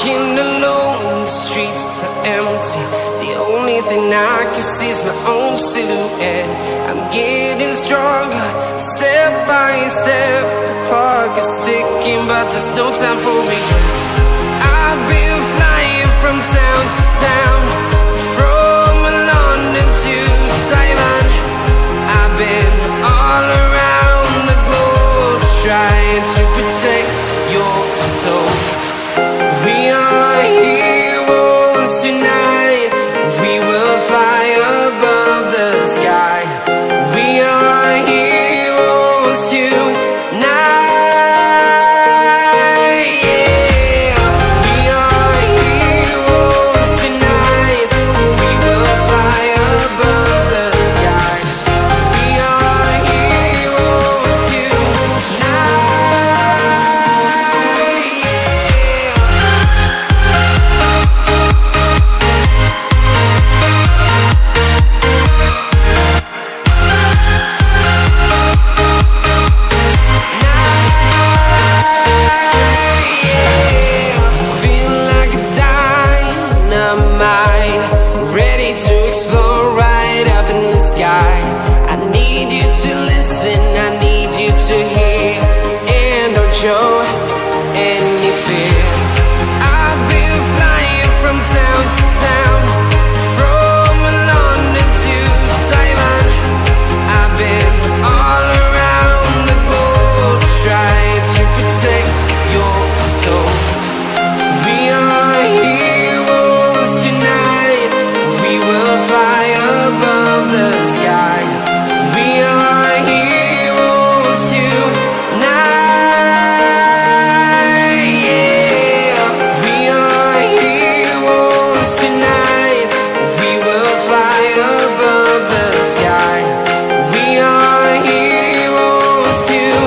walking alone, the streets are empty. The only thing I can see is my own silhouette. I'm getting stronger, step by step. The clock is ticking, but there's no time for regrets. I've been flying from town to town, from London to Taiwan. I've been all around the globe, trying to protect your soul. We are heroes tonight. We will fly above the sky. We are heroes tonight. I need you to listen, I need you to hear, and don't show any fear. I've been flying from town to town, from London to Taiwan. I've been all around the globe, trying to protect your soul. We are heroes tonight. We will fly above the sky. We are heroes tonight. Yeah. We are heroes tonight. We will fly above the sky. We are heroes tonight.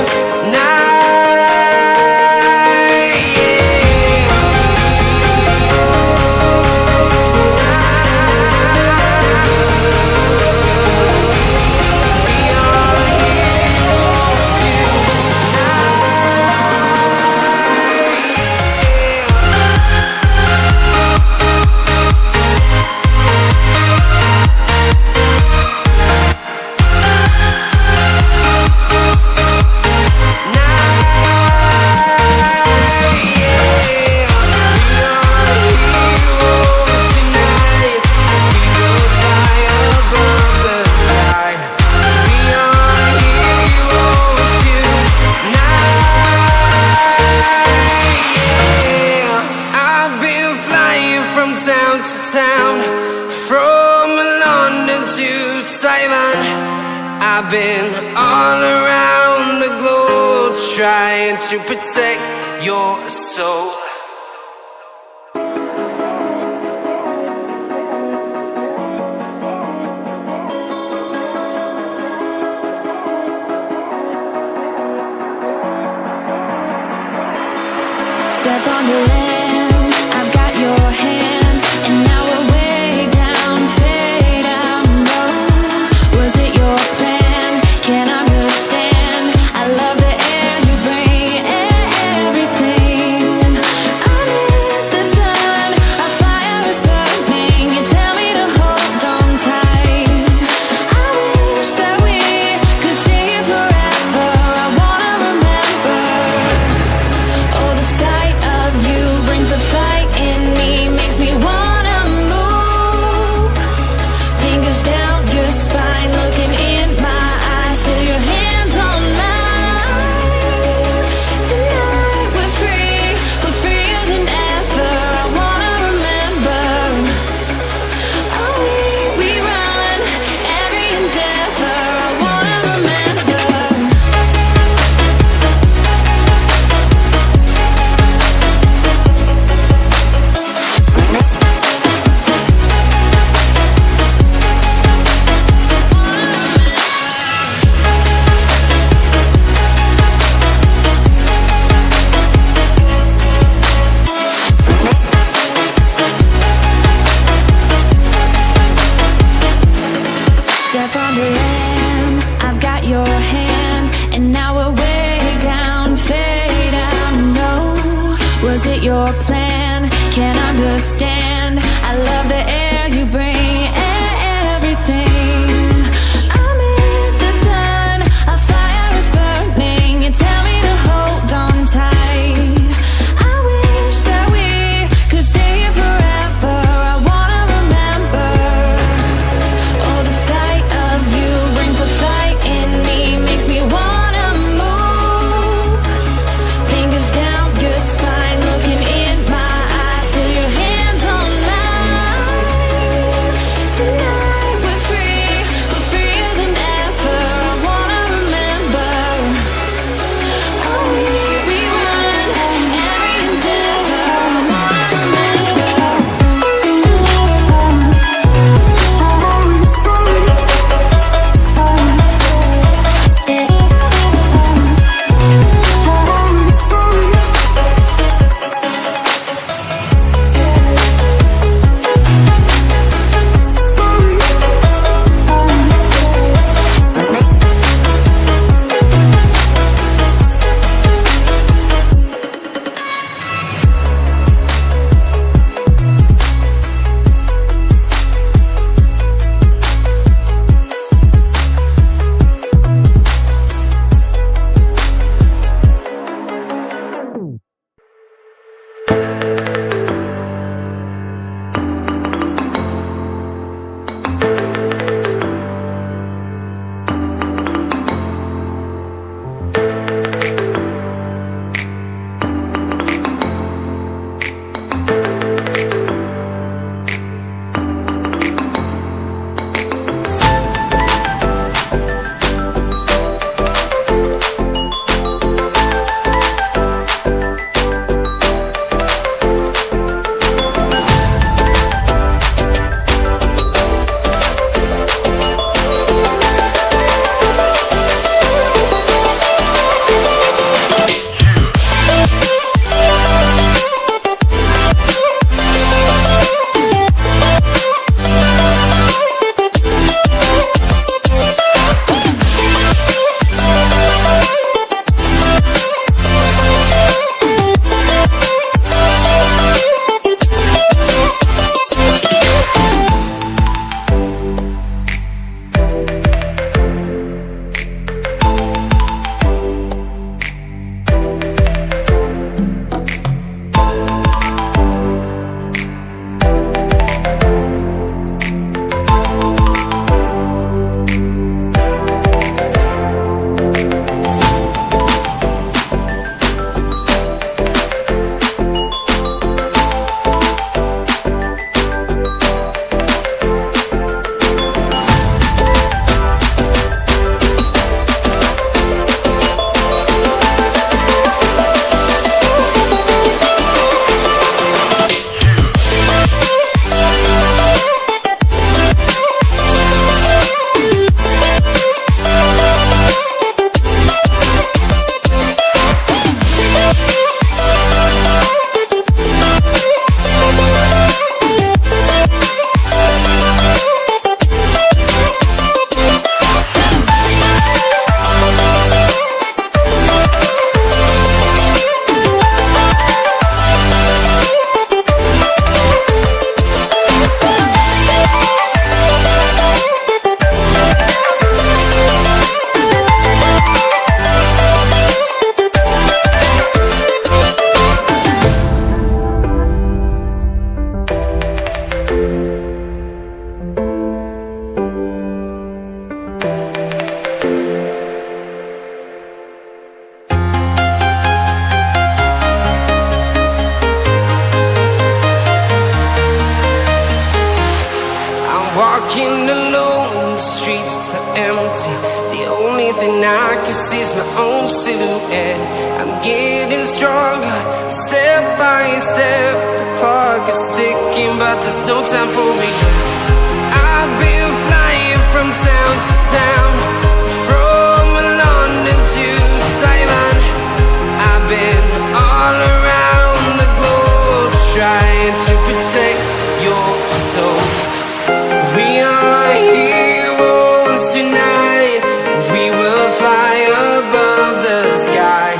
Town to town, from London to Taiwan. I've been all around the globe, trying to protect your soul. Step on the land, I've got your hand, and now we're way down, fade out low. Was it your plan? Can't understand. I love the air you bring, everything. Under the sun, our fire is burning. You tell me to hold on tight. I wish that we could stay here forever. I wanna remember. Oh, the sight of you brings a fight in me, makes me wanna move. Fingers down your spine, looking in my eyes, feel your hands on mine. Tonight we're freer than ever. I wanna remember. Oh, we run every endeavor. I wanna remember. Step on the land, I've got your hand, and now we're way down, fade out. No, was it your plan? can't understand. I love the air you bring, everything. I'm in the sun, a fire is burning. You tell me to hold on tight. I wish that we could stay here forever. I wanna remember. Oh, the sight of you brings the fight in me, makes me wanna move. Fingers down your spine, looking in my eyes, feel your hands on mine. Tonight we're freer than ever. I wanna remember. Oh, we run every endeavor. I wanna remember. Walking alone, the streets are empty. The only thing I can see is my own silhouette. I'm getting stronger, step by step. The clock is ticking, but there's no time for regrets. I've been flying from town to town, from London to Taiwan. I've been all around the globe, trying to protect your soul. We are heroes tonight. We will fly above the sky.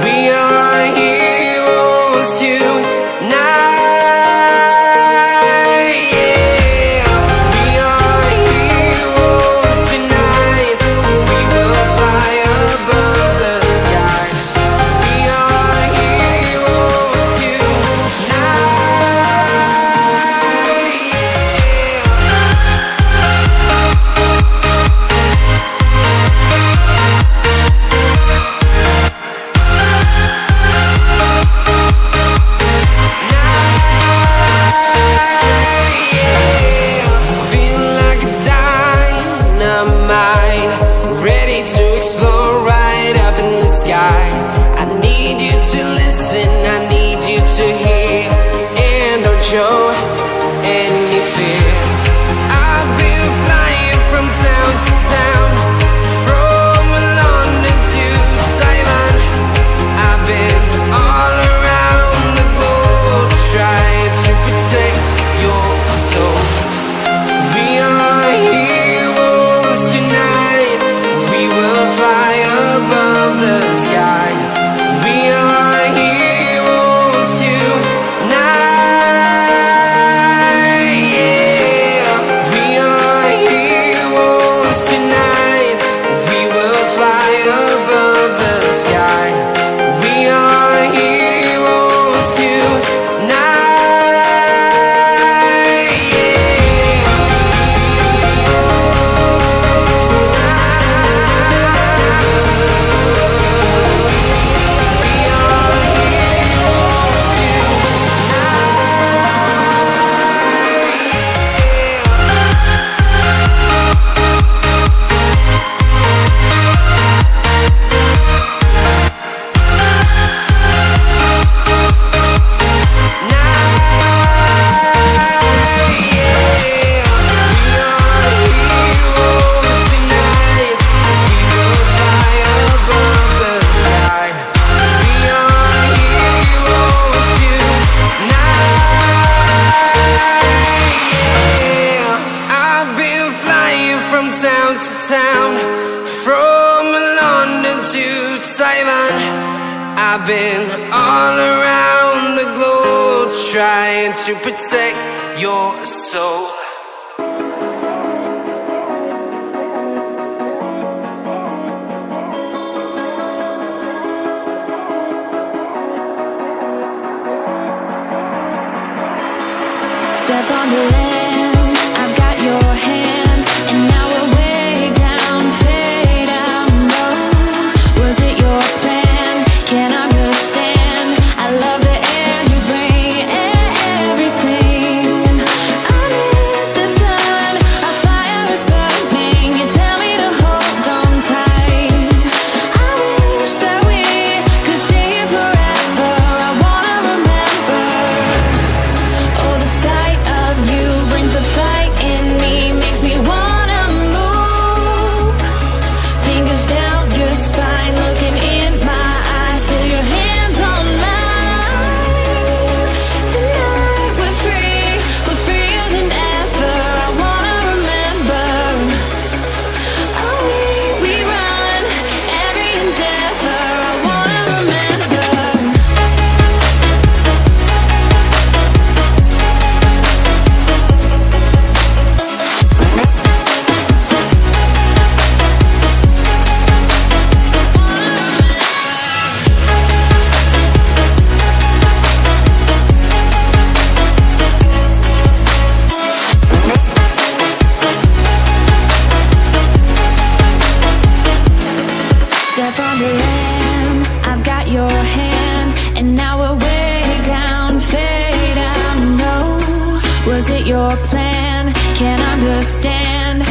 We are heroes tonight. mind, ready to explore right up in the sky. I need you to listen, I need you to hear, and don't show any fear. I've been flying from town to town, from London to Taiwan. I've been all around the globe trying to protect your soul. We are heroes tonight, we will fly above the sky. We are heroes tonight, yeah. We are heroes tonight, we will fly above the sky. We are heroes tonight, yeah. From town to town, from London to Taiwan. I've been all around the globe trying to protect your soul. Step on the land, I've got your hand, and now we're way down, fade out low. Was it your plan? Can't understand. I love the air you bring, everything. Underneath the sun, our fire is burning. You tell me to hold on tight. I wish that we could stay here forever. I wanna remember. Oh, the sight of you brings the fight in me, makes me wanna move. Fingers down your spine, looking in my eyes, feel your hands on mine. Tonight we're freer than ever. I wanna remember. Oh, we run every endeavor. I wanna remember. Step on the land, I've got your hand, and now we're way down, fade out. No, was it your plan? Can't understand.